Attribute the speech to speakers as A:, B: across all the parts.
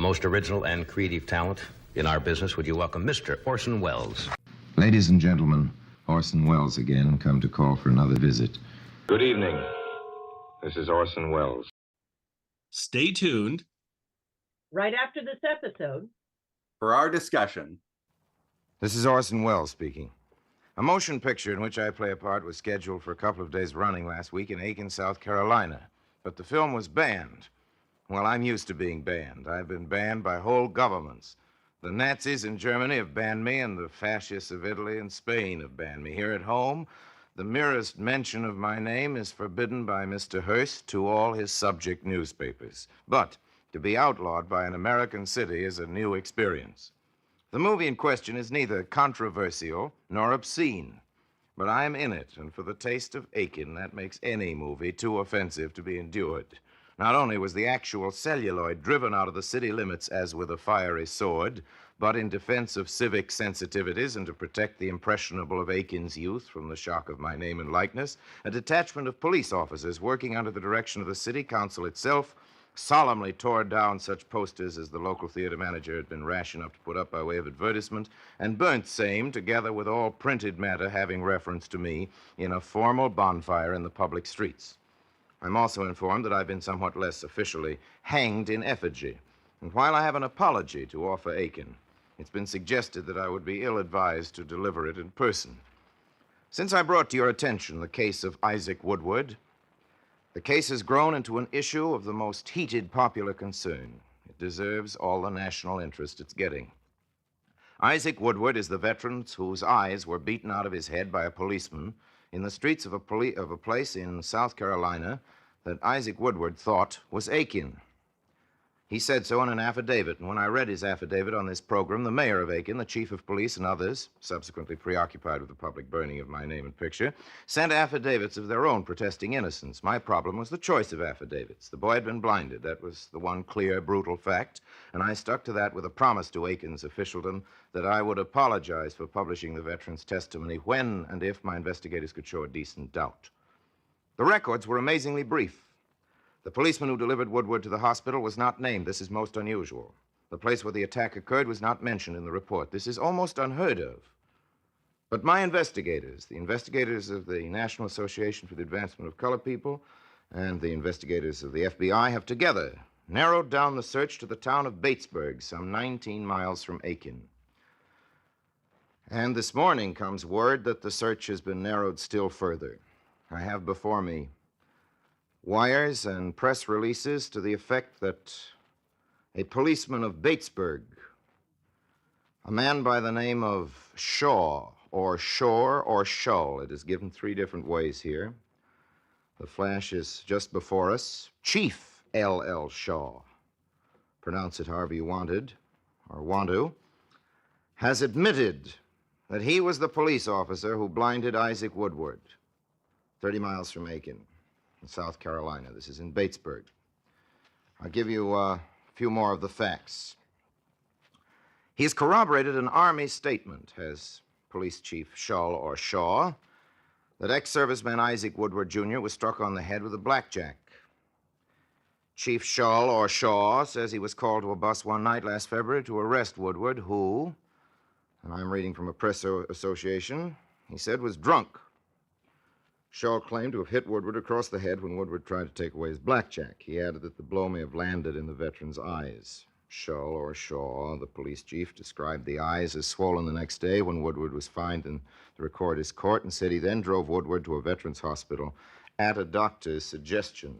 A: A most original and creative talent in our business. Would you welcome Mr. Orson Welles?
B: Ladies and gentlemen, Orson Welles again, come to call for another visit.
C: Good evening. This is Orson Welles.
D: Stay tuned.
E: Right after this episode.
D: For our discussion.
B: This is Orson Welles speaking. A motion picture in which I play a part was scheduled for a couple of days running last week in Aiken, South Carolina. But the film was banned. Well, I'm used to being banned. I've been banned by whole governments. The Nazis in Germany have banned me, and the fascists of Italy and Spain have banned me. Here at home, the merest mention of my name is forbidden by Mr. Hearst to all his subject newspapers. But to be outlawed by an American city is a new experience. The movie in question is neither controversial nor obscene, but I am in it, and for the taste of Aiken, that makes any movie too offensive to be endured. Not only was the actual celluloid driven out of the city limits as with a fiery sword, but in defense of civic sensitivities and to protect the impressionable of Aiken's youth from the shock of my name and likeness, a detachment of police officers working under the direction of the city council itself solemnly tore down such posters as the local theater manager had been rash enough to put up by way of advertisement, and burnt same, together with all printed matter having reference to me, in a formal bonfire in the public streets. I'm also informed that I've been somewhat less officially hanged in effigy, and while I have an apology to offer Aiken, it's been suggested that I would be ill-advised to deliver it in person. Since I brought to your attention the case of Isaac Woodard, the case has grown into an issue of the most heated popular concern. It deserves all the national interest it's getting. Isaac Woodard is the veteran whose eyes were beaten out of his head by a policeman in the streets of a place in South Carolina that Isaac Woodard thought was Aiken. He said so in an affidavit, and when I read his affidavit on this program, the mayor of Aiken, the chief of police, and others, subsequently preoccupied with the public burning of my name and picture, sent affidavits of their own protesting innocence. My problem was the choice of affidavits. The boy had been blinded. That was the one clear, brutal fact, and I stuck to that with a promise to Aiken's officialdom that I would apologize for publishing the veteran's testimony when and if my investigators could show a decent doubt. The records were amazingly brief. The policeman who delivered Woodard to the hospital was not named. This is most unusual. The place where the attack occurred was not mentioned in the report. This is almost unheard of. But my investigators, the investigators of the National Association for the Advancement of Colored People and the investigators of the FBI, have together narrowed down the search to the town of Batesburg, some 19 miles from Aiken. And this morning comes word that the search has been narrowed still further. I have before me wires and press releases to the effect that a policeman of Batesburg, a man by the name of Shaw, or Shore, or Shull, it is given three different ways here. The flash is just before us. Chief L.L. Shaw, pronounce it however you wanted, or want to, has admitted that he was the police officer who blinded Isaac Woodard, 30 miles from Aiken, in South Carolina. This is in Batesburg. I'll give you a few more of the facts. He's corroborated an Army statement, has Police Chief Shull or Shaw, that ex-serviceman Isaac Woodard Jr. was struck on the head with a blackjack. Chief Shull or Shaw says he was called to a bus one night last February to arrest Woodard, who, and I'm reading from a press association, he said was drunk. Shaw claimed to have hit Woodard across the head when Woodard tried to take away his blackjack. He added that the blow may have landed in the veteran's eyes. Shull or Shaw, the police chief, described the eyes as swollen the next day when Woodard was fined in the Recorder's Court and said he then drove Woodard to a veterans hospital at a doctor's suggestion.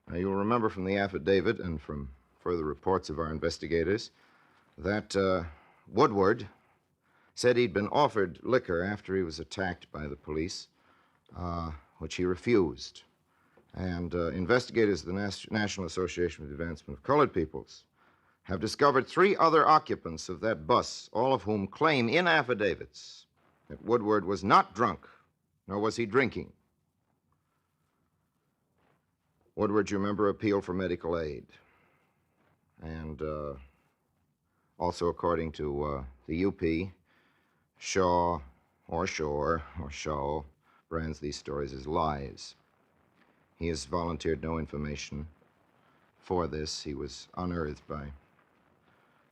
B: Now, you'll remember from the affidavit and from further reports of our investigators that Woodard said he'd been offered liquor after he was attacked by the police, which he refused. And investigators of the National Association for the Advancement of Colored Peoples have discovered 3 other occupants of that bus, all of whom claim in affidavits that Woodard was not drunk, nor was he drinking. Woodard, you remember, appealed for medical aid. And also, according to the UP, Shaw or Shore or Shaw brands these stories as lies. He has volunteered no information for this. He was unearthed by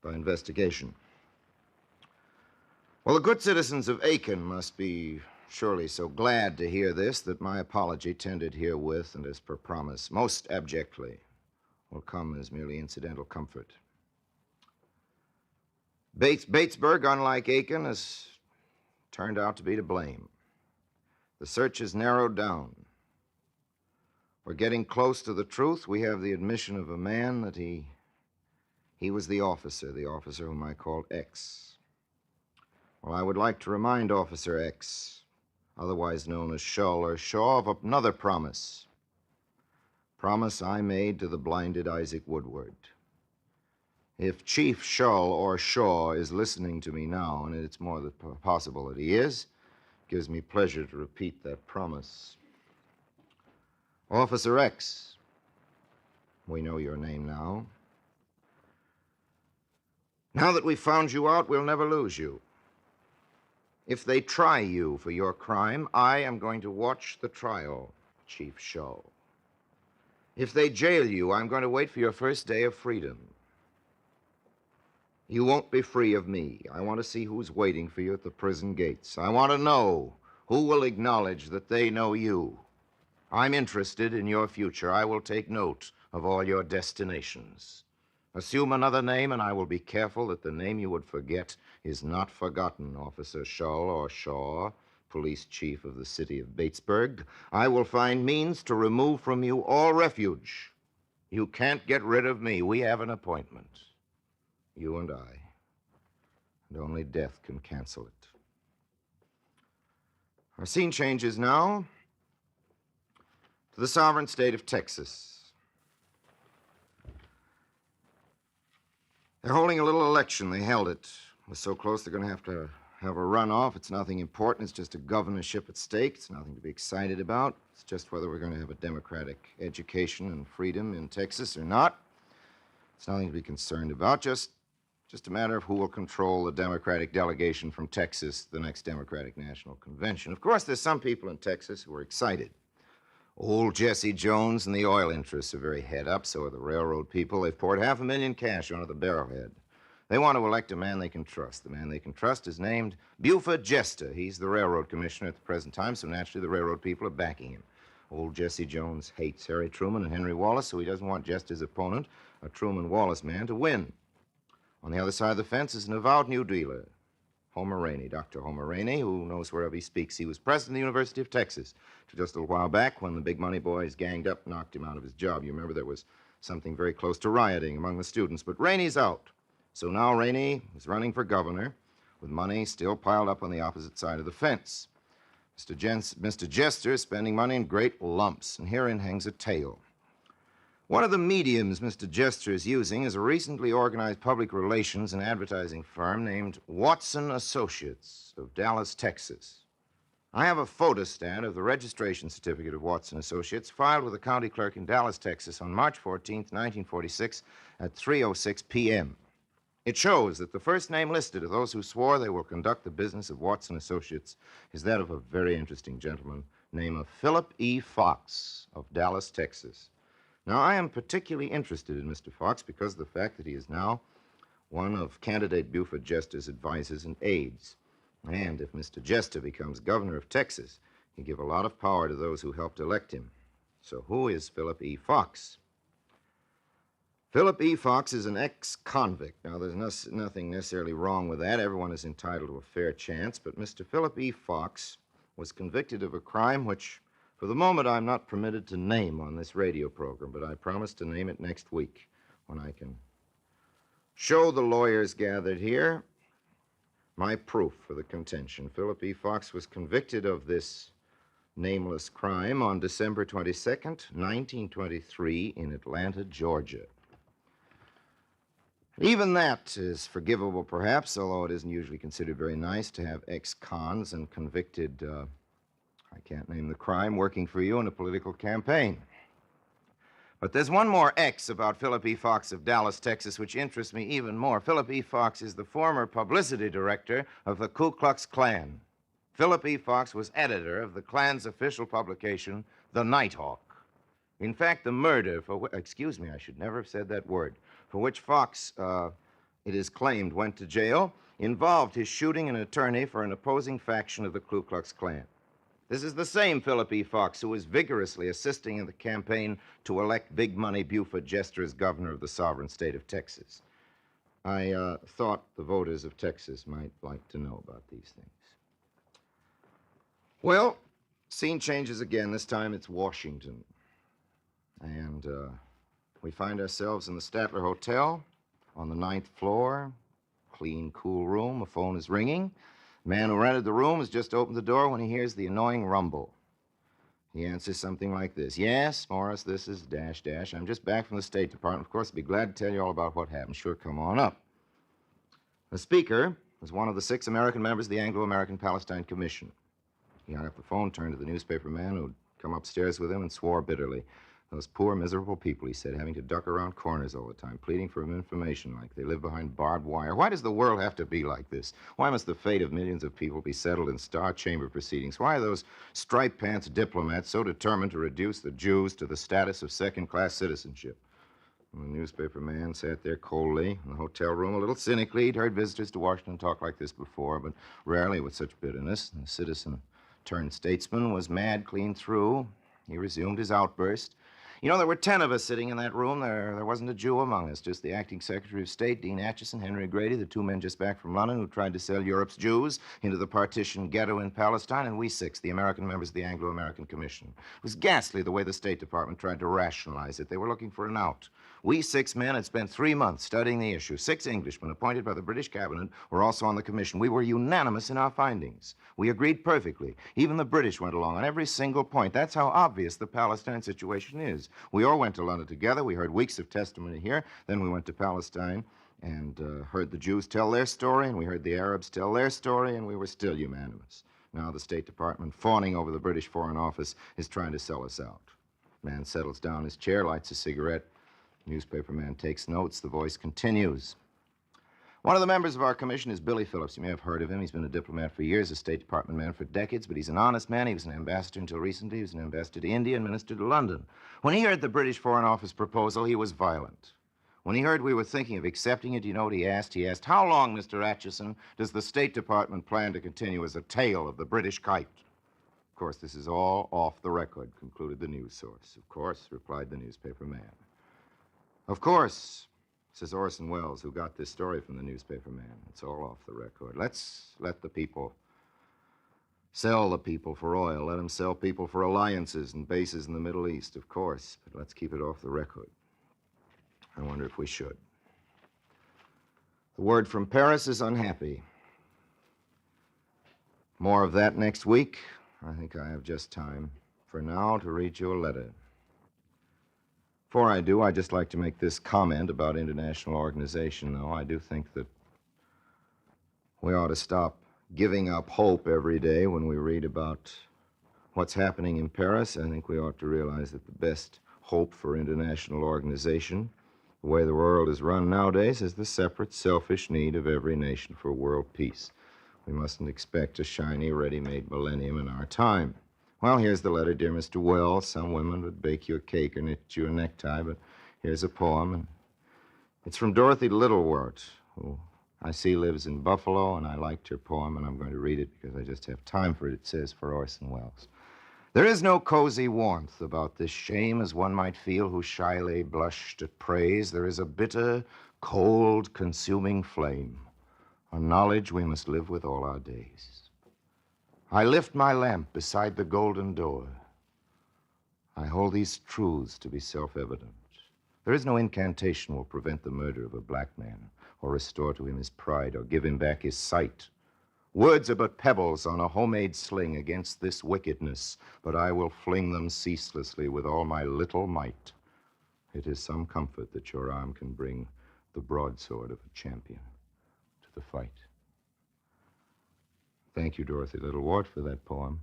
B: by investigation. Well, the good citizens of Aiken must be surely so glad to hear this that my apology, tendered herewith and as per promise, most abjectly, will come as merely incidental comfort. Batesburg, unlike Aiken, has turned out to be to blame. The search is narrowed down. We're getting close to the truth. We have the admission of a man that he was the officer whom I called X. Well, I would like to remind Officer X, otherwise known as Shull or Shaw, of another promise. Promise I made to the blinded Isaac Woodard. If Chief Shull or Shaw is listening to me now, and it's more than possible that he is, it gives me pleasure to repeat that promise. Officer X, we know your name now. Now that we've found you out, we'll never lose you. If they try you for your crime, I am going to watch the trial, Chief Shull. If they jail you, I'm going to wait for your first day of freedom. You won't be free of me. I want to see who's waiting for you at the prison gates. I want to know who will acknowledge that they know you. I'm interested in your future. I will take note of all your destinations. Assume another name, and I will be careful that the name you would forget is not forgotten, Officer Shull or Shaw, police chief of the city of Batesburg. I will find means to remove from you all refuge. You can't get rid of me. We have an appointment. You and I. And only death can cancel it. Our scene changes now to the sovereign state of Texas. They're holding a little election. They held it. It was so close they're going to have a runoff. It's nothing important. It's just a governorship at stake. It's nothing to be excited about. It's just whether we're going to have a democratic education and freedom in Texas or not. It's nothing to be concerned about. Just a matter of who will control the Democratic delegation from Texas, the next Democratic National Convention. Of course, there's some people in Texas who are excited. Old Jesse Jones and the oil interests are very head up. So are the railroad people. They've poured $500,000 cash onto the barrelhead. They want to elect a man they can trust. The man they can trust is named Buford Jester. He's the railroad commissioner at the present time, so naturally the railroad people are backing him. Old Jesse Jones hates Harry Truman and Henry Wallace, so he doesn't want Jester's opponent, a Truman-Wallace man, to win. On the other side of the fence is an avowed New Dealer, Homer Rainey, Dr. Homer Rainey, who knows wherever he speaks. He was president of the University of Texas till just a little while back when the big money boys ganged up and knocked him out of his job. You remember there was something very close to rioting among the students, but Rainey's out. So now Rainey is running for governor with money still piled up on the opposite side of the fence. Mr. Jester is spending money in great lumps, and herein hangs a tale. One of the mediums Mr. Jester is using is a recently organized public relations and advertising firm named Watson Associates of Dallas, Texas. I have a photostat of the registration certificate of Watson Associates filed with the county clerk in Dallas, Texas on March 14th, 1946 at 3:06 p.m. It shows that the first name listed of those who swore they will conduct the business of Watson Associates is that of a very interesting gentleman named Philip E. Fox of Dallas, Texas. Now, I am particularly interested in Mr. Fox because of the fact that he is now one of candidate Buford Jester's advisors and aides. And if Mr. Jester becomes governor of Texas, he'll give a lot of power to those who helped elect him. So who is Philip E. Fox? Philip E. Fox is an ex-convict. Now, there's nothing necessarily wrong with that. Everyone is entitled to a fair chance. But Mr. Philip E. Fox was convicted of a crime which, for the moment, I'm not permitted to name on this radio program, but I promise to name it next week when I can show the lawyers gathered here my proof for the contention. Philip E. Fox was convicted of this nameless crime on December 22nd, 1923 in Atlanta, Georgia. Even that is forgivable, perhaps, although it isn't usually considered very nice to have ex-cons and convicted, I can't name the crime, working for you in a political campaign. But there's one more X about Philip E. Fox of Dallas, Texas, which interests me even more. Philip E. Fox is the former publicity director of the Ku Klux Klan. Philip E. Fox was editor of the Klan's official publication, The Nighthawk. In fact, the murder for I should never have said that word, for which Fox it is claimed went to jail, involved his shooting an attorney for an opposing faction of the Ku Klux Klan. This is the same Philip E. Fox who was vigorously assisting in the campaign to elect Big Money Buford Jester as governor of the sovereign state of Texas. I thought the voters of Texas might like to know about these things. Well, scene changes again. This time it's Washington. And we find ourselves in the Statler Hotel on the 9th floor. Clean, cool room. A phone is ringing. The man who rented the room has just opened the door when he hears the annoying rumble. He answers something like this. Yes, Morris, this is dash dash. I'm just back from the State Department. Of course, I'd be glad to tell you all about what happened. Sure, come on up. The speaker was one of the 6 American members of the Anglo-American Palestine Commission. He hung up the phone, turned to the newspaper man who'd come upstairs with him and swore bitterly. Those poor, miserable people, he said, having to duck around corners all the time, pleading for information like they live behind barbed wire. Why does the world have to be like this? Why must the fate of millions of people be settled in star chamber proceedings? Why are those striped pants diplomats so determined to reduce the Jews to the status of second-class citizenship? And the newspaper man sat there coldly in the hotel room, a little cynically. He'd heard visitors to Washington talk like this before, but rarely with such bitterness. The citizen turned statesman was mad clean through. He resumed his outburst. You know, there were 10 of us sitting in that room. There wasn't a Jew among us, just the acting Secretary of State, Dean Acheson, Henry Grady, the 2 men just back from London who tried to sell Europe's Jews into the partition ghetto in Palestine, and we 6, the American members of the Anglo-American Commission. It was ghastly the way the State Department tried to rationalize it. They were looking for an out. We 6 men had spent 3 months studying the issue. 6 Englishmen appointed by the British cabinet were also on the commission. We were unanimous in our findings. We agreed perfectly. Even the British went along on every single point. That's how obvious the Palestine situation is. We all went to London together. We heard weeks of testimony here. Then we went to Palestine and heard the Jews tell their story, and we heard the Arabs tell their story, and we were still unanimous. Now the State Department, fawning over the British Foreign Office, is trying to sell us out. Man settles down in his chair, lights a cigarette. Newspaper man takes notes. The voice continues. One of the members of our commission is Billy Phillips. You may have heard of him. He's been a diplomat for years, a State Department man for decades, but he's an honest man. He was an ambassador until recently. He was an ambassador to India and minister to London. When he heard the British Foreign Office proposal, he was violent. When he heard we were thinking of accepting it, you know what he asked? He asked, how long, Mr. Acheson, does the State Department plan to continue as a tail of the British kite? Of course, this is all off the record, concluded the news source. Of course, replied the newspaper man. Of course, says Orson Welles, who got this story from the newspaper man. It's all off the record. Let's let the people sell the people for oil. Let them sell people for alliances and bases in the Middle East, of course. But let's keep it off the record. I wonder if we should. The word from Paris is unhappy. More of that next week. I think I have just time for now to read you a letter. Before I do, I'd just like to make this comment about international organization, though. I do think that we ought to stop giving up hope every day when we read about what's happening in Paris. I think we ought to realize that the best hope for international organization, the way the world is run nowadays, is the separate, selfish need of every nation for world peace. We mustn't expect a shiny, ready-made millennium in our time. Well, here's the letter, dear Mr. Wells. Some women would bake you a cake or knit you a necktie, but here's a poem, and it's from Dorothy Littlewort, who I see lives in Buffalo, and I liked her poem, and I'm going to read it because I just have time for it. It says, for Orson Welles. There is no cozy warmth about this shame, as one might feel who shyly blushed at praise. There is a bitter, cold, consuming flame, a knowledge we must live with all our days. I lift my lamp beside the golden door. I hold these truths to be self-evident. There is no incantation will prevent the murder of a black man, or restore to him his pride, or give him back his sight. Words are but pebbles on a homemade sling against this wickedness, but I will fling them ceaselessly with all my little might. It is some comfort that your arm can bring the broadsword of a champion to the fight. Thank you, Dorothy Littlewort, for that poem.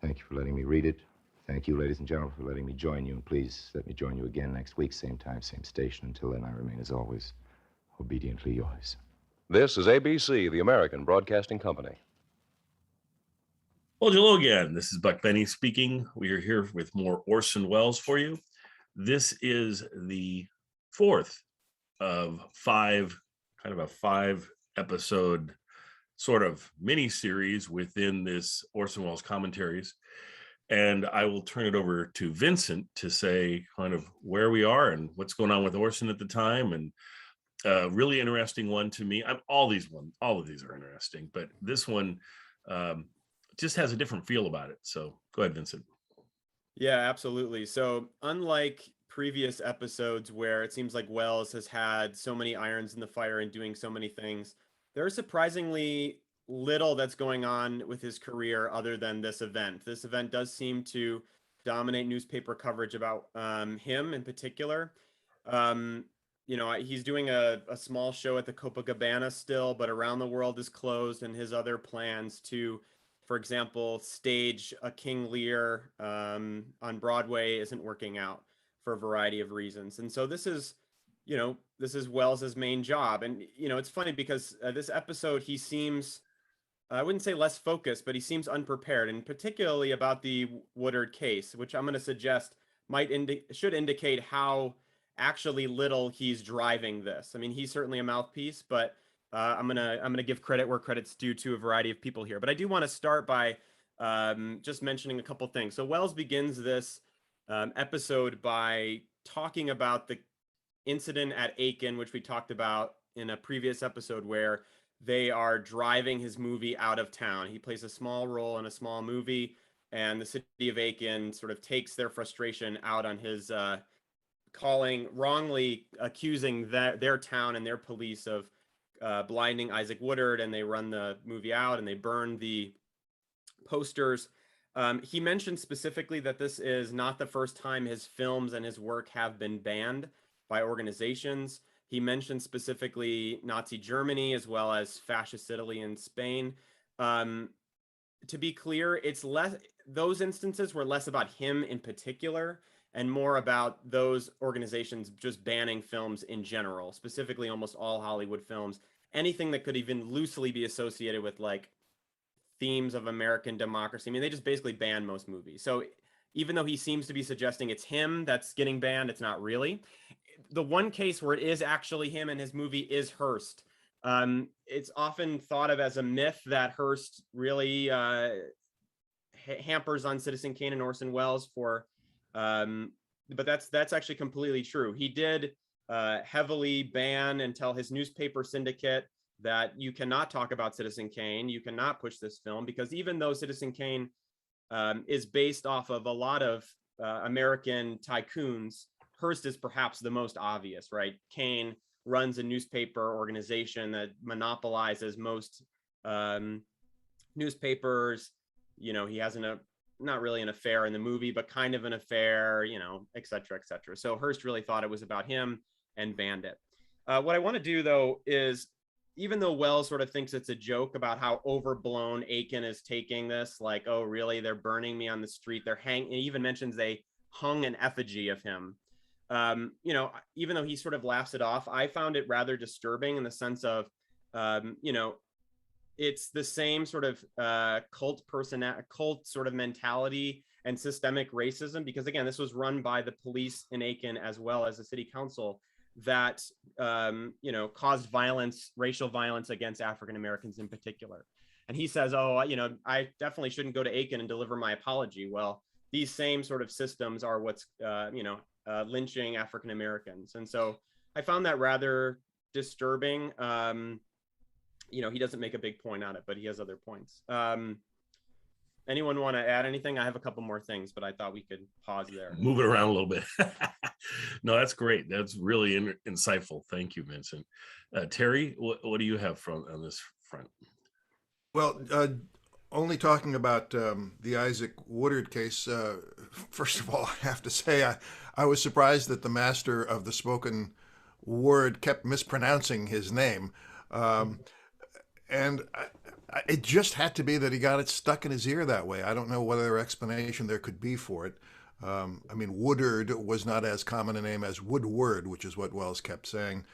B: Thank you for letting me read it. Thank you, ladies and gentlemen, for letting me join you. And please let me join you again next week, same time, same station. Until then, I remain, as always, obediently yours.
F: This is ABC, the American Broadcasting Company.
D: Well, hello again. This is Buck Benny speaking. We are here with more Orson Welles for you. This is the 4th of kind of a 5-episode sort of mini series within this Orson Welles Commentaries. And I will turn it over to Vincent to say kind of where we are and what's going on with Orson at the time. And really interesting one to me. All of these are interesting, but this one just has a different feel about it. So go ahead, Vincent.
G: Yeah, absolutely. So unlike previous episodes where it seems like Wells has had so many irons in the fire and doing so many things, there's surprisingly little that's going on with his career other than this event. This event does seem to dominate newspaper coverage about him in particular. He's doing a small show at the Copacabana still, but Around the World is closed, and his other plans to, for example, stage a King Lear on Broadway isn't working out for a variety of reasons. And so this is Wells's main job. And, it's funny because this episode, he seems, I wouldn't say less focused, but he seems unprepared, and particularly about the Woodard case, which I'm going to suggest should indicate how actually little he's driving this. I mean, he's certainly a mouthpiece, but I'm gonna give credit where credit's due to a variety of people here. But I do want to start by just mentioning a couple things. So Welles begins this episode by talking about the incident at Aiken, which we talked about in a previous episode, where they are driving his movie out of town. He plays a small role in a small movie, and the city of Aiken sort of takes their frustration out on his wrongly accusing their town and their police of blinding Isaac Woodard, and they run the movie out and they burn the posters. He mentioned specifically that this is not the first time his films and his work have been banned by organizations. He mentioned specifically Nazi Germany as well as fascist Italy and Spain. To be clear, those instances were less about him in particular and more about those organizations just banning films in general, specifically almost all Hollywood films, anything that could even loosely be associated with like themes of American democracy. I mean, they just basically ban most movies. So even though he seems to be suggesting it's him that's getting banned, it's not really. The one case where it is actually him and his movie is Hearst. It's often thought of as a myth that Hearst really hampers on Citizen Kane and Orson Welles but that's actually completely true. He did heavily ban and tell his newspaper syndicate that you cannot talk about Citizen Kane, you cannot push this film, because even though Citizen Kane is based off of a lot of American tycoons, Hearst is perhaps the most obvious, right? Kane runs a newspaper organization that monopolizes most newspapers. He has not really an affair in the movie, but kind of an affair, et cetera, et cetera. So Hearst really thought it was about him and banned it. What I want to do, though, is even though Welles sort of thinks it's a joke about how overblown Aiken is taking this, like, oh, really, they're burning me on the street. He even mentions they hung an effigy of him. Even though he sort of laughs it off, I found it rather disturbing in the sense of, it's the same sort of cult sort of mentality and systemic racism, because again, this was run by the police in Aiken as well as the city council that caused racial violence against African Americans in particular. And he says, I definitely shouldn't go to Aiken and deliver my apology. Well, these same sort of systems are what's lynching African Americans. And so I found that rather disturbing. He doesn't make a big point on it, but he has other points. Anyone want to add anything? I have a couple more things, but I thought we could pause there.
D: Move it around a little bit. No, that's great. That's really insightful. Thank you, Vincent. Terry, what do you have on this front?
H: Well, only talking about the Isaac Woodard case, first of all, I have to say I was surprised that the master of the spoken word kept mispronouncing his name. And it just had to be that he got it stuck in his ear that way. I don't know what other explanation there could be for it. Woodard was not as common a name as Woodward, which is what Welles kept saying.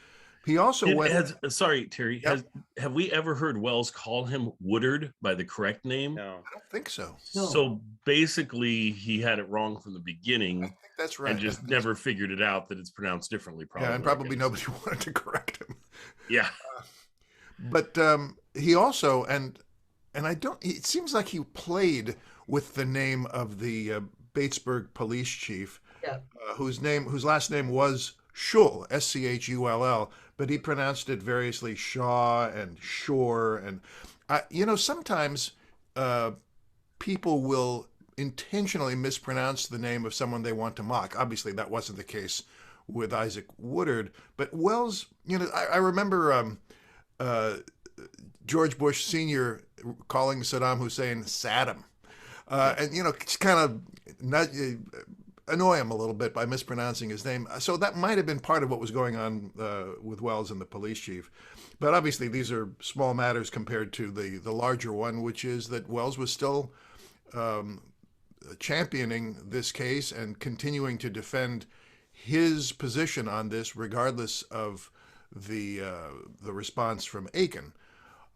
H: He also went.
D: Sorry, Terry.
H: Yep.
D: Have we ever heard Wells call him Woodard by the correct name?
G: No.
H: I don't think so.
E: No.
D: So basically, he had it wrong from the
H: I
D: beginning
H: think that's right.
D: and just never figured it out that it's pronounced differently. Probably.
H: Yeah, and
D: I
H: probably
D: guess.
H: nobody wanted to correct him.
D: Yeah.
H: But he also and I don't. It seems like he played with the name of the Batesburg police chief,
E: Yeah.
H: whose last name was Schull, Schull, but he pronounced it variously Shaw and Shore, and sometimes people will intentionally mispronounce the name of someone they want to mock. Obviously, that wasn't the case with Isaac Woodard, but Wells. I remember George Bush Sr. calling Saddam Hussein Saddam, and just kind of annoy him a little bit by mispronouncing his name. So that might have been part of what was going on with Wells and the police chief. But obviously, these are small matters compared to the larger one, which is that Wells was still championing this case and continuing to defend his position on this, regardless of the response from Aiken.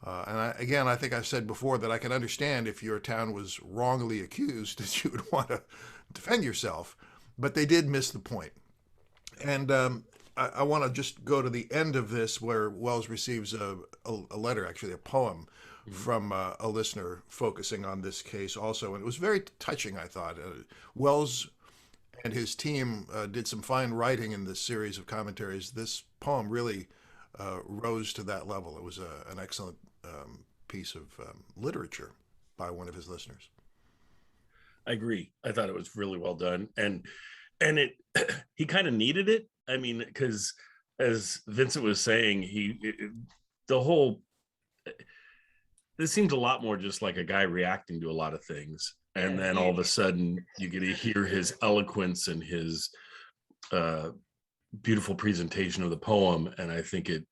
H: And I think I've said before that I can understand if your town was wrongly accused that you would want to defend yourself, but they did miss the point. And I want to just go to the end of this, where Wells receives a letter, actually a poem, from a listener focusing on this case also. And it was very touching, I thought. Wells and his team did some fine writing in this series of commentaries. This poem really rose to that level. It was an excellent piece of literature by one of his listeners.
D: I agree. I thought it was really well done, and it he kind of needed it. I mean, because as Vincent was saying, this seems a lot more just like a guy reacting to a lot of things, and then all of a sudden you get to hear his eloquence and his beautiful presentation of the poem, and I think it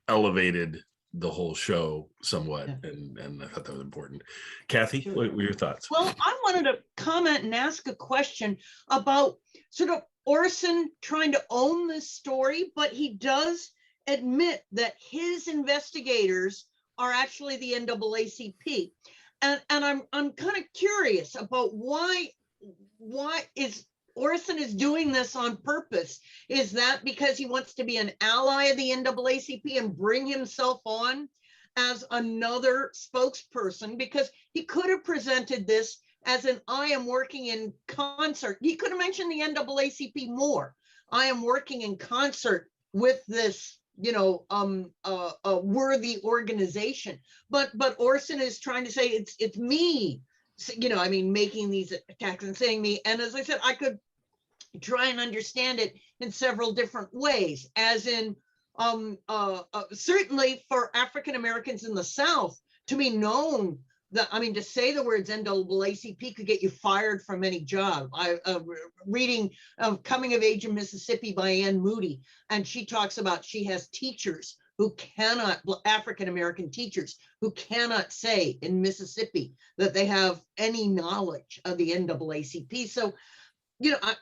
D: elevated the whole show somewhat, and I thought that was important. Kathy, what were your thoughts?
E: Well, I wanted to comment and ask a question about sort of Orson trying to own this story, but he does admit that his investigators are actually the NAACP, and I'm kind of curious about why is Orson is doing this on purpose. Is that because he wants to be an ally of the NAACP and bring himself on as another spokesperson? Because he could have presented this as I am working in concert. He could have mentioned the NAACP more. I am working in concert with this, a worthy organization. But Orson is trying to say it's me. Making these attacks and saying me. And as I said, I could try and understand it in several different ways, as in certainly for African Americans in the South to be known that, to say the words NAACP could get you fired from any job. Reading Coming of Age in Mississippi by Ann Moody, and she talks about she has teachers who cannot, African American teachers who cannot say in Mississippi that they have any knowledge of the NAACP. So,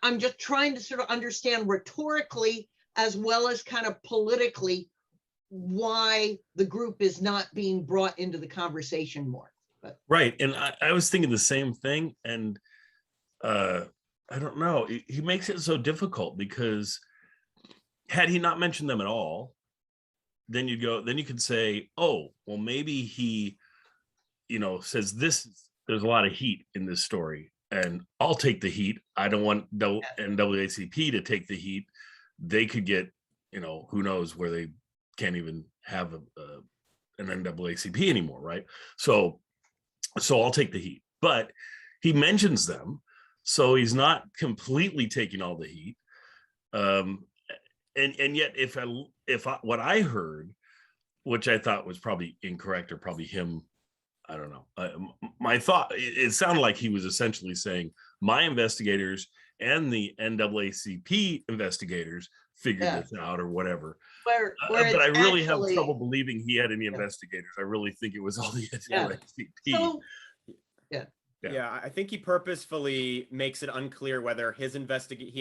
E: I'm just trying to sort of understand rhetorically as well as kind of politically why the group is not being brought into the conversation more. But.
D: Right, and I was thinking the same thing, and I don't know. He makes it so difficult because had he not mentioned them at all, then you could say, oh, well, maybe he, says this. There's a lot of heat in this story, and I'll take the heat. I don't want NAACP to take the heat. They could get, who knows where they can't even have an NAACP anymore, right? So I'll take the heat. But he mentions them, so he's not completely taking all the heat. And yet, what I heard, which I thought was probably incorrect or probably him, I don't know. My thought, it sounded like he was essentially saying my investigators and the NAACP investigators figured this out or whatever. But I really have trouble believing he had any investigators. I really think it was all the NAACP.
E: So,
G: Yeah, I think he purposefully makes it unclear whether he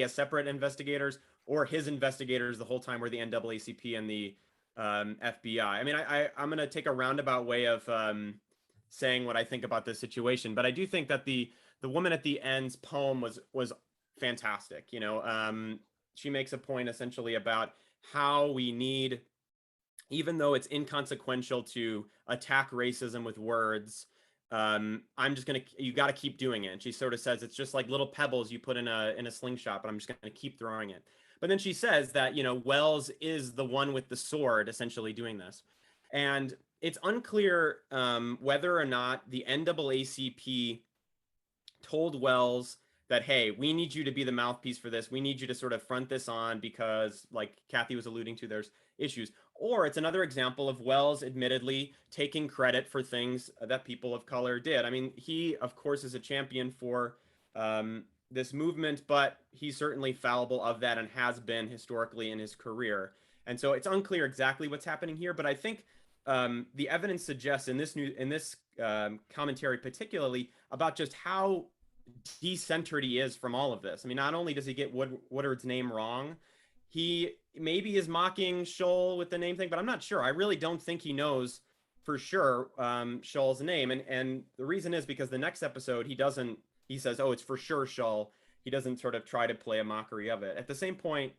G: has separate investigators or his investigators the whole time were the NAACP and the FBI. I mean, I'm going to take a roundabout way of saying what I think about this situation, but I do think that the woman at the end's poem was fantastic. You know, she makes a point essentially about how we need, even though it's inconsequential to attack racism with words, you got to keep doing it. And she sort of says it's just like little pebbles you put in a slingshot, but I'm just going to keep throwing it. But then she says that, you know, Wells is the one with the sword essentially doing this. And it's unclear whether or not the NAACP told Wells that, hey, we need you to be the mouthpiece for this. We need you to sort of front this on because, like Kathy was alluding to, there's issues. Or it's another example of Wells admittedly taking credit for things that people of color did. I mean, he, of course, is a champion for this movement, but he's certainly fallible of that and has been historically in his career. And so it's unclear exactly what's happening here, but I think the evidence suggests in this commentary particularly about just how decentered he is from all of this. I mean, not only does he get Woodard's name wrong, he maybe is mocking Scholl with the name thing, but I'm not sure. I really don't think he knows for sure Scholl's name. And the reason is because the next episode, he says, oh, it's for sure Scholl. He doesn't sort of try to play a mockery of it. At the same point,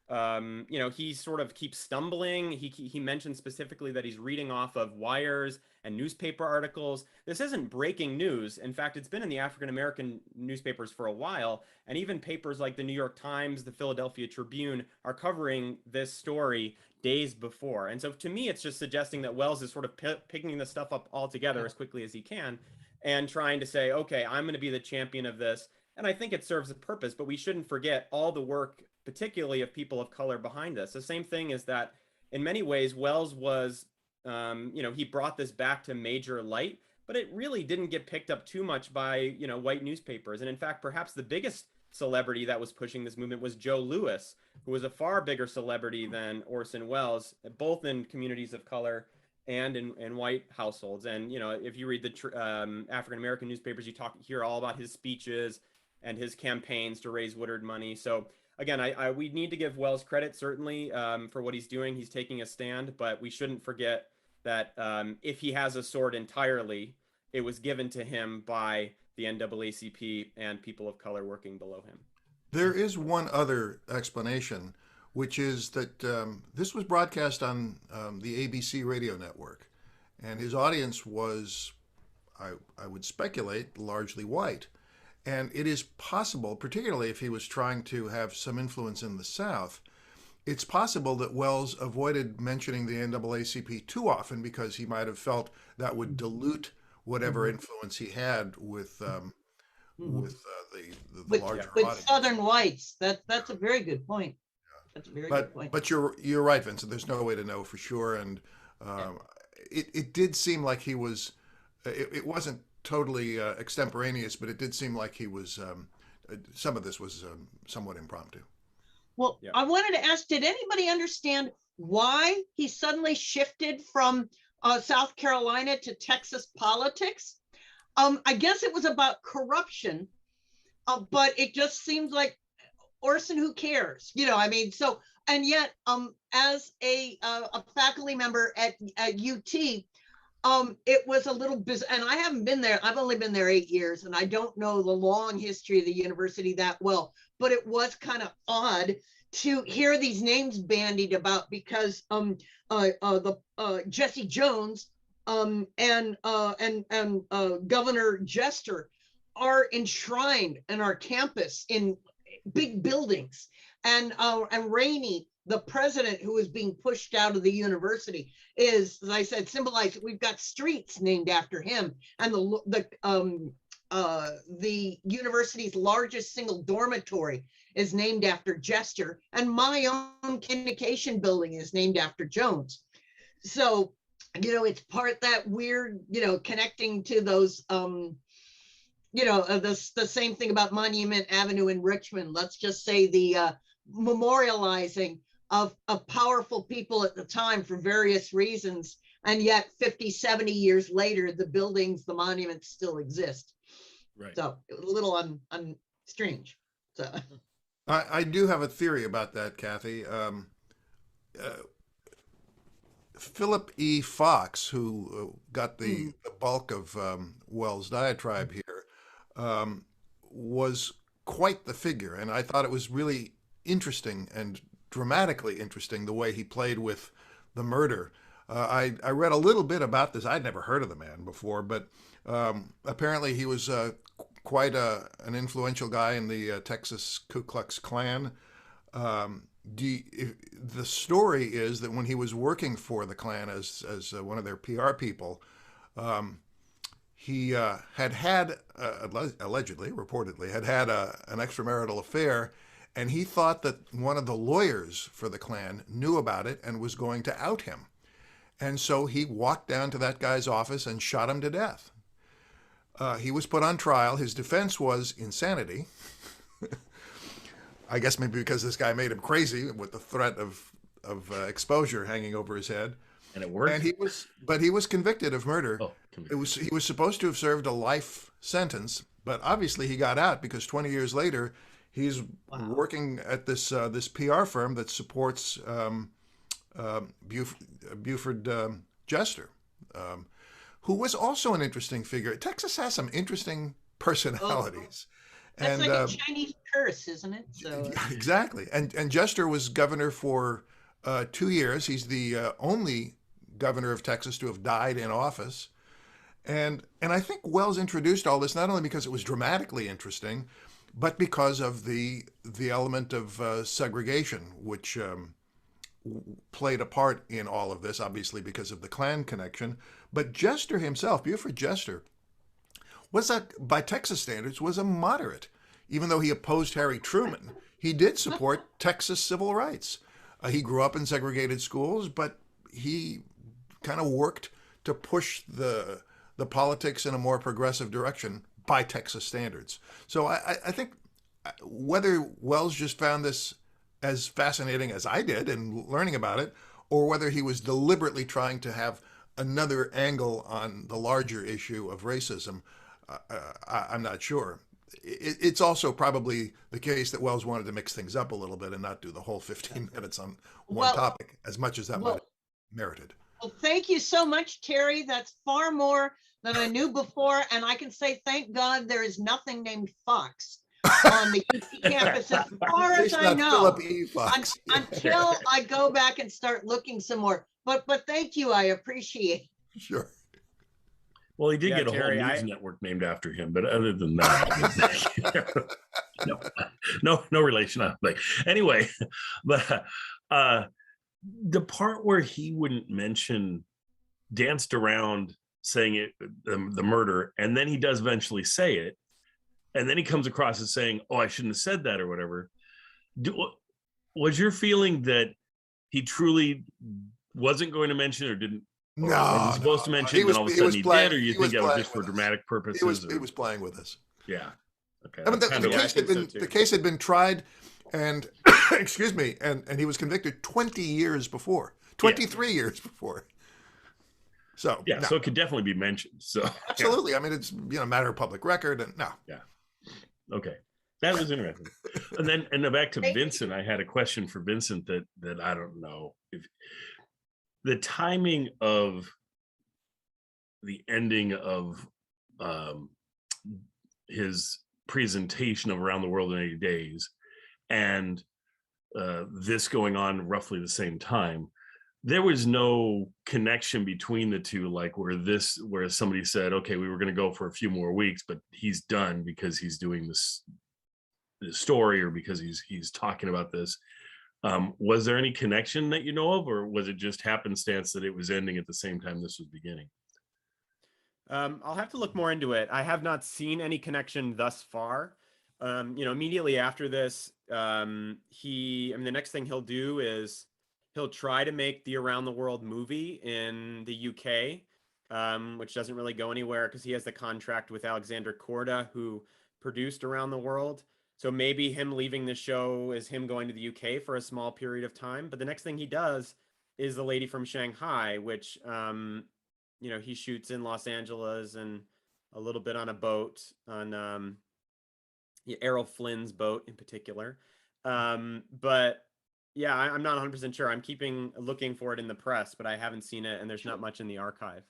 G: you know, he sort of keeps stumbling. He mentioned specifically that he's reading off of wires and newspaper articles. This isn't breaking news. In fact, it's been in the African-American newspapers for a while. And even papers like the New York Times, the Philadelphia Tribune are covering this story days before. And so to me, it's just suggesting that Wells is sort of picking this stuff up all together as quickly as he can and trying to say, okay, I'm going to be the champion of this. And I think it serves a purpose, but we shouldn't forget all the work, particularly of people of color behind this. The same thing is that in many ways, Wells was, you know, he brought this back to major light, but it really didn't get picked up too much by, you know, white newspapers. And in fact, perhaps the biggest celebrity that was pushing this movement was Joe Louis, who was a far bigger celebrity than Orson Welles, both in communities of color and in white households. And, you know, if you read the African-American newspapers, you hear all about his speeches and his campaigns to raise Woodard money. So again, we need to give Wells credit, certainly, for what he's doing. He's taking a stand, but we shouldn't forget that if he has a sword entirely, it was given to him by the NAACP and people of color working below him.
H: There is one other explanation, which is that this was broadcast on the ABC radio network, and his audience was, I would speculate, largely white. And it is possible, particularly if he was trying to have some influence in the South, it's possible that Wells avoided mentioning the NAACP too often because he might have felt that would dilute whatever influence he had with the larger
E: with
H: audience.
E: Southern whites. That's a very good point. That's a very good point.
H: But you're right, Vincent. There's no way to know for sure, and it did seem like he was. It wasn't totally extemporaneous, but it did seem like he was. Some of this was somewhat impromptu.
E: Well, yeah. I wanted to ask: did anybody understand why he suddenly shifted from South Carolina to Texas politics? I guess it was about corruption, but it just seems like Orson, who cares? You know, I mean, so, and yet, as a faculty member at UT, it was a little bizarre, and I haven't been there. I've only been there 8 years, and I don't know the long history of the university that well, but it was kind of odd to hear these names bandied about because Jesse Jones and Governor Jester are enshrined in our campus in big buildings, and Rainey, the president who is being pushed out of the university, is, as I said, symbolized. We've got streets named after him, and the university's largest single dormitory is named after Jester, and my own communication building is named after Jones. So, you know, it's part that weird, you know, connecting to those, you know, the same thing about Monument Avenue in Richmond. Let's just say the memorializing of powerful people at the time for various reasons. And yet 50, 70 years later, the buildings, the monuments still exist.
D: Right.
E: So it was a little strange. So
H: I do have a theory about that, Kathy. Philip E. Fox, who got the bulk of Wells' diatribe here, was quite the figure, and I thought it was really interesting and dramatically interesting the way he played with the murder. I read a little bit about this. I'd never heard of the man before, but apparently he was quite an influential guy in the Texas Ku Klux Klan. The story is that when he was working for the Klan as one of their PR people, he had allegedly, reportedly, had an extramarital affair, and he thought that one of the lawyers for the Klan knew about it and was going to out him. And so he walked down to that guy's office and shot him to death. He was put on trial. His defense was insanity. I guess maybe because this guy made him crazy with the threat of exposure hanging over his head.
D: And it worked.
H: And he was convicted of murder.
D: Oh,
H: He was supposed to have served a life sentence, but obviously he got out because 20 years later he's working at this PR firm that supports Buford Jester, who was also an interesting figure. Texas has some interesting personalities.
E: That's like a Chinese curse, isn't it? So
H: exactly. And Jester was governor for 2 years. He's the only governor of Texas to have died in office. And I think Wells introduced all this not only because it was dramatically interesting, but because of the element of segregation, which played a part in all of this, obviously because of the Klan connection. But Jester himself, Buford Jester, by Texas standards, was a moderate. Even though he opposed Harry Truman, he did support Texas civil rights. He grew up in segregated schools, but he kind of worked to push the politics in a more progressive direction by Texas standards. So I think whether Wells just found this as fascinating as I did in learning about it, or whether he was deliberately trying to have another angle on the larger issue of racism, I'm not sure. It's also probably the case that Wells wanted to mix things up a little bit and not do the whole 15 minutes on one topic, as much as that might have merited.
E: Well, thank you so much, Terry. That's far more than I knew before. And I can say, thank God there is nothing named Fox on the UT campus, as far as I know,
H: Philip E. Fox.
E: Until I go back and start looking some more. But thank you. I appreciate it.
H: Sure.
D: Well, he did get a
G: Terry,
D: whole news network named after him, but other than that, no relation. I don't think. Anyway, but the part where he wouldn't mention, danced around saying it, the murder, and then he does eventually say it, and then he comes across as saying, "Oh, I shouldn't have said that" or whatever. Was your feeling that he truly wasn't going to mention it, or didn't?
H: No,
D: was he supposed to mention it, and all of a sudden he did, or you think that was just for dramatic purposes?
H: He was playing with us.
D: Yeah. Okay.
H: I mean, the case had been tried, and excuse me, and he was convicted 20 years before, 23 years before. So
D: yeah, so it could definitely be mentioned. So
H: absolutely, I mean, it's a matter of public record, and no.
D: Yeah. Okay, that was interesting. And back to Vincent, I had a question for Vincent that I don't know if the timing of the ending of his presentation of Around the World in 80 Days and this going on roughly the same time, there was no connection between the two, like where somebody said, okay, we were going to go for a few more weeks, but he's done because he's doing this story, or because he's talking about this. Was there any connection that you know of, or was it just happenstance that it was ending at the same time this was beginning?
G: I'll have to look more into it. I have not seen any connection thus far. Immediately after this, the next thing he'll do is he'll try to make the Around the World movie in the UK, which doesn't really go anywhere because he has the contract with Alexander Korda, who produced Around the World. So maybe him leaving the show is him going to the UK for a small period of time. But the next thing he does is The Lady from Shanghai, which, he shoots in Los Angeles and a little bit on a boat, on Errol Flynn's boat in particular. But yeah, I'm not 100% sure. I'm looking for it in the press, but I haven't seen it, and there's not much in the archive.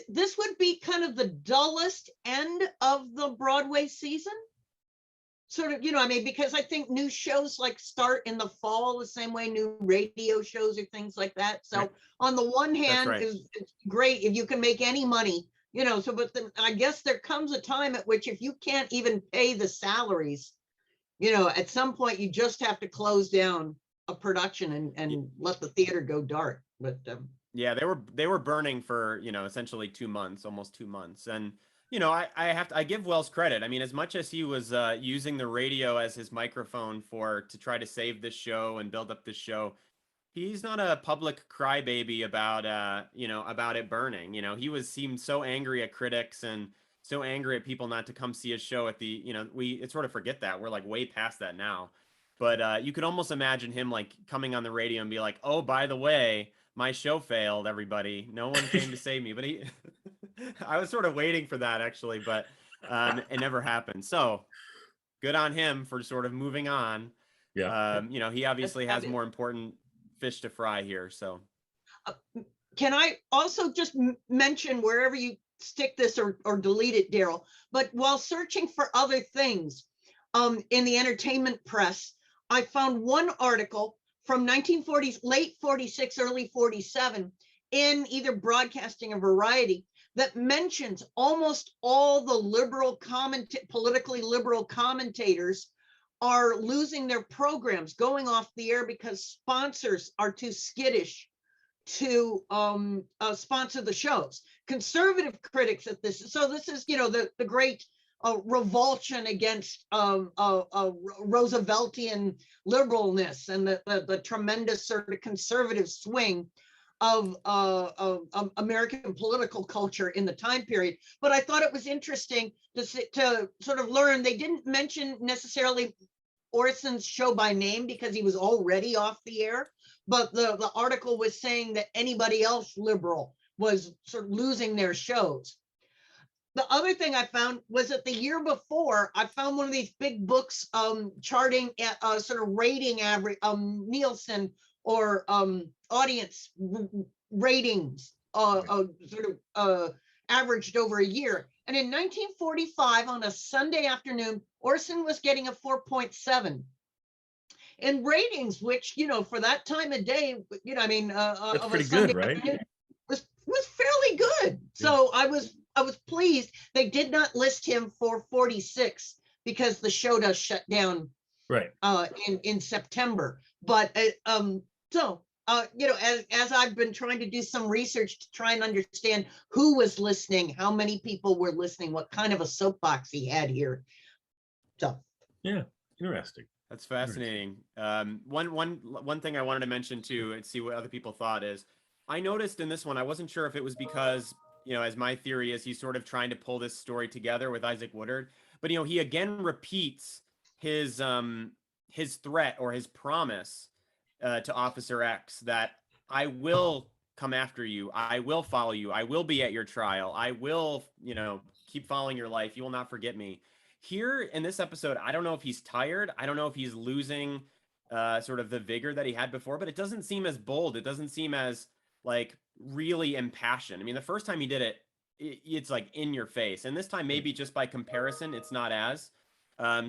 E: This would be kind of the dullest end of the Broadway season. Sort of, I mean, because I think new shows like start in the fall the same way new radio shows or things like that. So
G: Right.
E: on the one hand,
G: right.
E: it's great if you can make any money, so, but then I guess there comes a time at which if you can't even pay the salaries, at some point you just have to close down a production and let the theater go dark. But
G: yeah, they were burning for, essentially 2 months, almost 2 months. And, I give Wells credit. I mean, as much as he was using the radio as his microphone to try to save this show and build up this show, he's not a public crybaby about about it burning. He seemed so angry at critics and so angry at people not to come see his show at the, we sort of forget that. We're like way past that now. But you could almost imagine him like coming on the radio and be like, "Oh, by the way, my show failed, everybody. No one came to save me." But I was sort of waiting for that actually, but it never happened. So good on him for sort of moving on.
D: Yeah.
G: He obviously has more important fish to fry here. So
E: can I also just mention, wherever you stick this or delete it, Daryl, but while searching for other things in the entertainment press, I found one article from 1940s, late 46, early 47, in either Broadcasting or Variety, that mentions almost all the politically liberal commentators are losing their programs, going off the air because sponsors are too skittish to sponsor the shows. Conservative critics at this, so this is, the great revulsion against Rooseveltian liberalness and the tremendous sort of conservative swing of American political culture in the time period. But I thought it was interesting to sort of learn, they didn't mention necessarily Orson's show by name because he was already off the air, but the article was saying that anybody else liberal was sort of losing their shows. The other thing I found was that the year before, I found one of these big books charting sort of rating average, Nielsen or audience ratings, averaged over a year. And in 1945, on a Sunday afternoon, Orson was getting a 4.7 in ratings, which, for that time of day, I mean,
D: That's
E: of
D: pretty
E: a Sunday
D: good, right?
E: afternoon, was fairly good. So I was pleased. They did not list him for 46 because the show does shut down
D: Right.
E: in September. But as I've been trying to do some research to try and understand who was listening, how many people were listening, what kind of a soapbox he had here. So
D: Yeah, interesting.
G: that's fascinating. One thing I wanted to mention too, and see what other people thought, is I noticed in this one, I wasn't sure if it was because, as my theory is, he's sort of trying to pull this story together with Isaac Woodard, but he again repeats his threat or his promise to Officer X that I will come after you, I will follow you, I will be at your trial, I will, keep following your life, you will not forget me. Here in this episode, I don't know if he's tired, I don't know if he's losing sort of the vigor that he had before, but it doesn't seem as bold, it doesn't seem as like really impassioned. I mean, the first time he did it, it's like in your face, and this time maybe just by comparison it's not as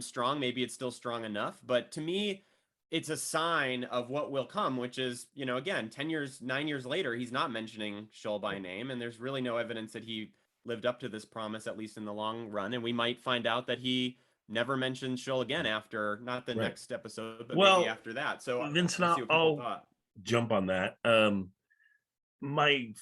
G: strong, maybe it's still strong enough, but to me it's a sign of what will come, which is, again, 9 years later, he's not mentioning Shull by name, and there's really no evidence that he lived up to this promise, at least in the long run. And we might find out that he never mentioned Shull again after, not the next episode, but maybe after that. So
D: Vincent, I'll jump on that. My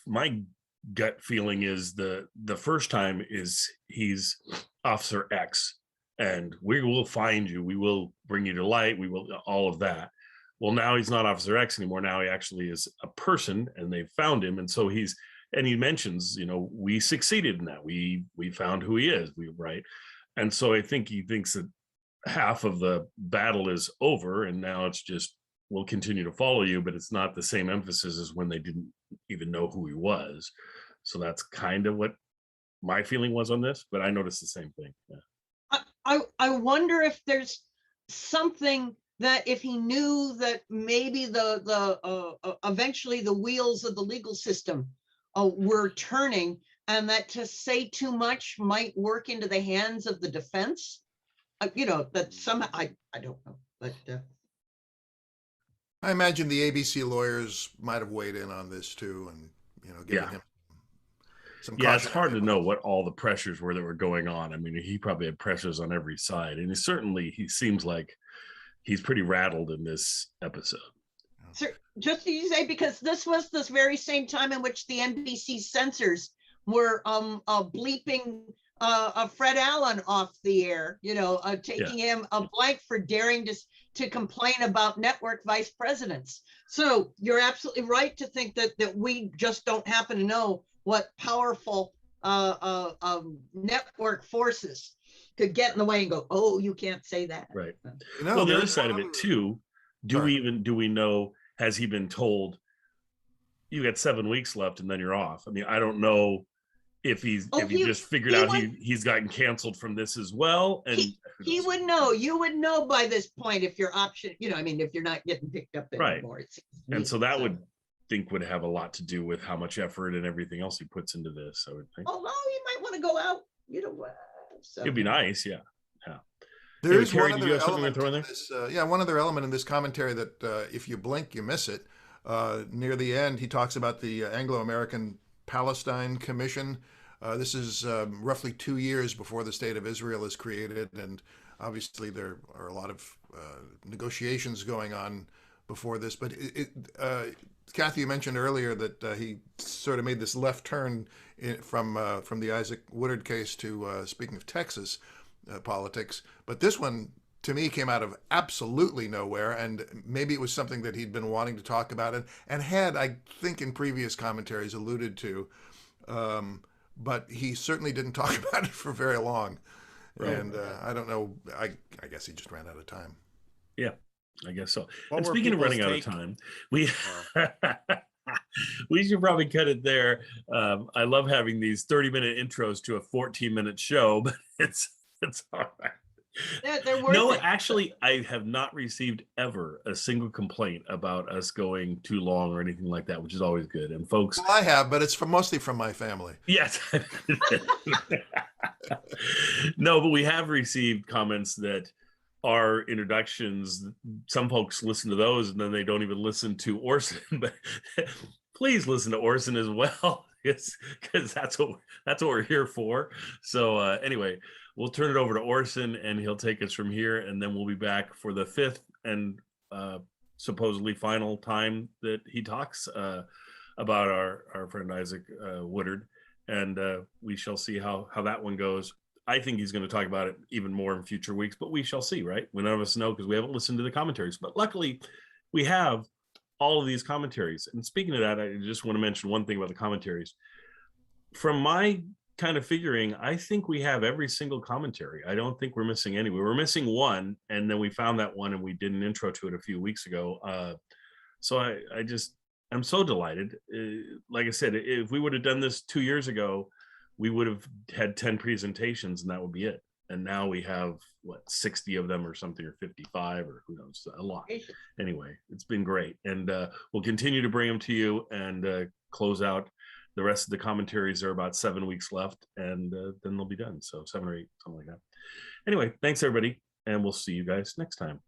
D: gut feeling is the first time is he's Officer X, and we will find you, we will bring you to light, we will, all of that. Well, now he's not Officer X anymore. Now he actually is a person, and they found him. And so he mentions, we succeeded in that. We found who he is, right? And so I think he thinks that half of the battle is over, and now it's just, we'll continue to follow you, but it's not the same emphasis as when they didn't even know who he was. So that's kind of what my feeling was on this, but I noticed the same thing. Yeah.
E: I wonder if there's something that if he knew that maybe eventually the wheels of the legal system were turning, and that to say too much might work into the hands of the defense. That somehow I don't know, but
H: I imagine the ABC lawyers might have weighed in on this too, and given him some
D: Yeah, it's
H: caution.
D: hard to know what all the pressures were that were going on. I mean, he probably had pressures on every side, and he seems like he's pretty rattled in this episode.
E: Sir, just to say, because this was this very same time in which the NBC censors were bleeping Fred Allen off the air, taking him a blank for daring to complain about network vice presidents. So you're absolutely right to think that we just don't happen to know what powerful network forces could get in the way and go, oh, you can't say that.
D: Right. Well, the other side of it too, do we know, has he been told you got 7 weeks left and then you're off? I mean, I don't know if he just figured out he's gotten canceled from this as well. And
E: he would know. You would know by this point if your option, if you're not getting picked up anymore.
D: Right. And so that would have a lot to do with how much effort and everything else he puts into this, I would think.
E: Although you might want to go out, so.
D: It'd be nice, yeah.
H: There is one other element in this, one other element in this commentary that if you blink, you miss it. Near the end, he talks about the Anglo-American Palestine Commission. This is roughly 2 years before the State of Israel is created, and obviously there are a lot of negotiations going on before this. But Kathy, you mentioned earlier that he sort of made this left turn from the Isaac Woodard case to speaking of Texas politics. But this one, to me, came out of absolutely nowhere, and maybe it was something that he'd been wanting to talk about and had, I think, in previous commentaries alluded to. But he certainly didn't talk about it for very long. Right. And I don't know, I guess he just ran out of time.
D: Yeah, I guess so. And speaking of running out of time, we we should probably cut it there. I love having these 30-minute intros to a 14-minute show, but it's all right.
E: They're worth
D: no,
E: it.
D: Actually, I have not received ever a single complaint about us going too long or anything like that, which is always good. And folks,
H: well, I have, but it's mostly from my family.
D: Yes. No, but we have received comments that our introductions, some folks listen to those and then they don't even listen to Orson. But please listen to Orson as well, because that's what we're here for. So anyway, we'll turn it over to Orson and he'll take us from here, and then we'll be back for the fifth and supposedly final time that he talks about our friend Isaac Woodard, and we shall see how that one goes. I think he's going to talk about it even more in future weeks, but we shall see, right? None of us know because we haven't listened to the commentaries, but luckily we have all of these commentaries. And speaking of that, I just want to mention one thing about the commentaries. From my kind of figuring, I think we have every single commentary. I don't think we're missing any. We were missing one, and then we found that one and we did an intro to it a few weeks ago. So I'm so delighted. Like I said, if we would have done this 2 years ago, we would have had 10 presentations and that would be it. And now we have 60 of them or something, or 55, or who knows, a lot. Anyway, it's been great. And we'll continue to bring them to you and close out. The rest of the commentaries are about 7 weeks left, and then they'll be done. So 7 or 8, something like that. Anyway, thanks everybody, and we'll see you guys next time.